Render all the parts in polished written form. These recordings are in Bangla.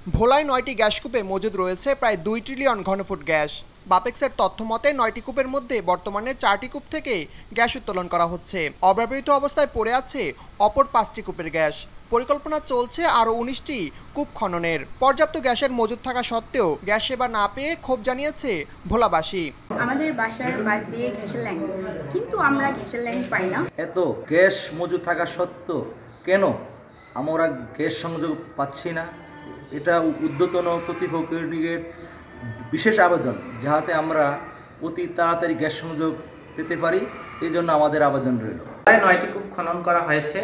ভোলায় ৯টি গ্যাস কূপে মজুদ রয়েছে প্রায় ২ ট্রিলিয়ন ঘনফুট গ্যাস। বাপেক্সের তথ্য মতে ৯টি কূপের মধ্যে বর্তমানে ৪টি কূপ থেকে গ্যাস উত্তোলন করা হচ্ছে। অব্যবহৃত অবস্থায় পড়ে আছে অপর ৫টি কূপের গ্যাস। পরিকল্পনা চলছে আরও ১৯টি কূপ খননের। পর্যাপ্ত গ্যাসের মজুদ থাকা সত্ত্বেও গ্যাস সেবা না পেয়ে ক্ষোভ জানিয়েছে ভোলাবাসী। আমাদের বাসার পাশ দিয়ে গ্যাসের লাইন, কিন্তু আমরা গ্যাসের লাইন পাই না। এত গ্যাস মজুদ থাকা সত্ত্বেও কেন আমরা গ্যাস সংযোগ পাচ্ছি না? এটা ঊর্ধ্বতন কর্তৃপক্ষের বিশেষ আবেদন, যাতে আমরা অতি তাড়াতাড়ি গ্যাস সংযোগ পেতে পারি, এই জন্য আমাদের আবেদন রইল। প্রায় ৯টি কূপ খনন করা হয়েছে।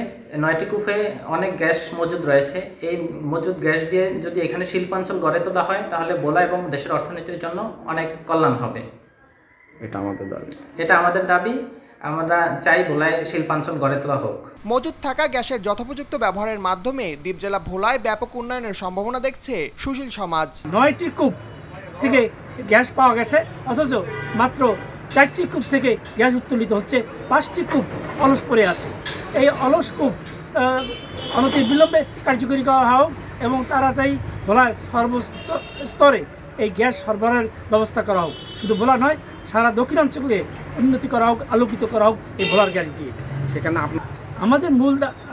৯টি কূপে অনেক গ্যাস মজুদ রয়েছে। এই মজুদ গ্যাস দিয়ে যদি এখানে শিল্পাঞ্চল গড়ে তোলা হয়, তাহলে ভোলা এবং দেশের অর্থনীতির জন্য অনেক কল্যাণ হবে। এটা আমাদের দাবি। আমরা চাই ভোলায় শিল্পাঞ্চল গড়ে তোলা হোক। মজুদ থাকা গ্যাসের যথোপযুক্ত ব্যবহারের মাধ্যমে দ্বীপ জেলা ভোলায় ব্যাপক উন্নয়নের সম্ভাবনা দেখছে সুশীল সমাজ। ৯টি কূপ থেকে গ্যাস পাওয়া গেছে, অথচ মাত্র ৪টি কূপ থেকে গ্যাস উত্তোলিত হচ্ছে, ৫টি কূপ অলস পড়ে আছে। এই অলস কূপ অনতিবিলম্বে কার্যকরী করা হোক এবং তাড়াতাড়ি ভোলার সর্বস্তরে এই গ্যাস সরবরাহের ব্যবস্থা করা হোক। শুধু ভোলা নয়, সারা দক্ষিণাঞ্চলে উন্নতি করা হোক, আলোকিত করা হোক এই ভোলার গ্যাস দিয়ে। সেখানে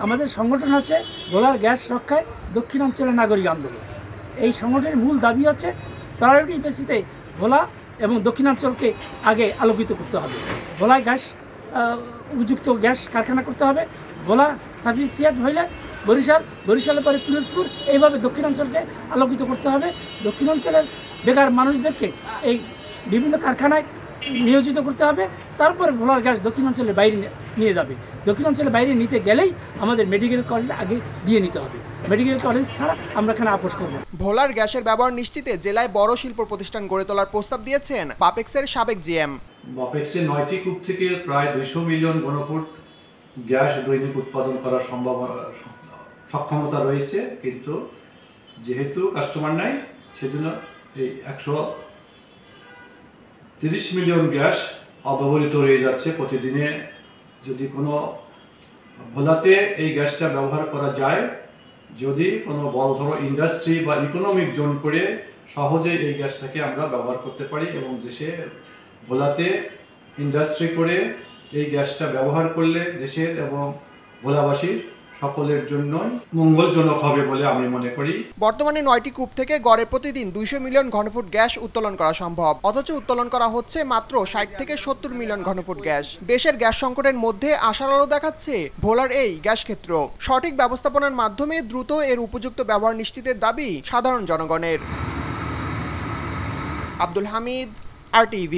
আমাদের সংগঠন হচ্ছে ভোলার গ্যাস রক্ষায় দক্ষিণাঞ্চলের নাগরিক আন্দোলন। এই সংগঠনের মূল দাবি হচ্ছে প্রায়োরিটি বেসিসে ভোলা এবং দক্ষিণাঞ্চলকে আগে আলোকিত করতে হবে। ভোলায় গ্যাস উপযুক্ত গ্যাস কারখানা করতে হবে। ভোলা সাফিসিয়েন্ট হইলে বরিশালের পরে পিরোজপুর, এইভাবে দক্ষিণাঞ্চলকে আলোকিত করতে হবে। দক্ষিণাঞ্চলের বেকার মানুষদেরকে এই বিভিন্ন কারখানায় নিয়োজিত করতে হবে। তারপরে ভোলার গ্যাস দক্ষিণাঞ্চলের বাইরে নিয়ে যাবে। দক্ষিণাঞ্চলের বাইরে নিতে গেলেই আমাদের মেডিকেল কলেজ আগে দিয়ে নিতে হবে। মেডিকেল কলেজ ছাড়া আমরা এখানে আপোষ করব। ভোলার গ্যাসের ব্যবহার নিশ্চিতে জেলায় বড় শিল্প প্রতিষ্ঠান গড়ে তোলার প্রস্তাব দিয়েছেন বাপেক্সের সাবেক জিএম। বাপেক্সের ৯টি কূপ থেকে প্রায় ২০০ মিলিয়ন ঘনফুট গ্যাস দৈনিক উৎপাদন করার সক্ষমতা রয়েছে, কিন্তু যেহেতু কাস্টমার নাই, সেজন্য এই ১৩০ মিলিয়ন গ্যাস অব্যবহৃত রয়ে যাচ্ছে প্রতিদিনে। যদি কোনো ভোলাতে এই গ্যাসটা ব্যবহার করা যায়, যদি কোনো বড় ধরো ইন্ডাস্ট্রি বা ইকোনমিক জোন করে সহজে এই গ্যাসটাকে আমরা ব্যবহার করতে পারি এবং দেশে ভোলাতে ইন্ডাস্ট্রি করে এই গ্যাসটা ব্যবহার করলে দেশের এবং ভোলাবাসীর সকলের জন্যই মঙ্গলজনক হবে বলে আমি মনে করি। বর্তমানে ৯টি কূপ থেকে গড়ে প্রতিদিন ২০০ মিলিয়ন ঘনফুট গ্যাস উত্তোলন করা সম্ভব, অথচ উত্তোলন করা হচ্ছে মাত্র ৬০ থেকে ৭০ মিলিয়ন ঘনফুট গ্যাস। দেশের গ্যাস সংকটের মধ্যে আশার আলো দেখাচ্ছে ভোলার এই গ্যাস ক্ষেত্র। সঠিক ব্যবস্থাপনার মাধ্যমে দ্রুত এর উপযুক্ত ব্যবহার নিশ্চিতের দাবি সাধারণ জনগণের। আব্দুল হামিদ, RTV।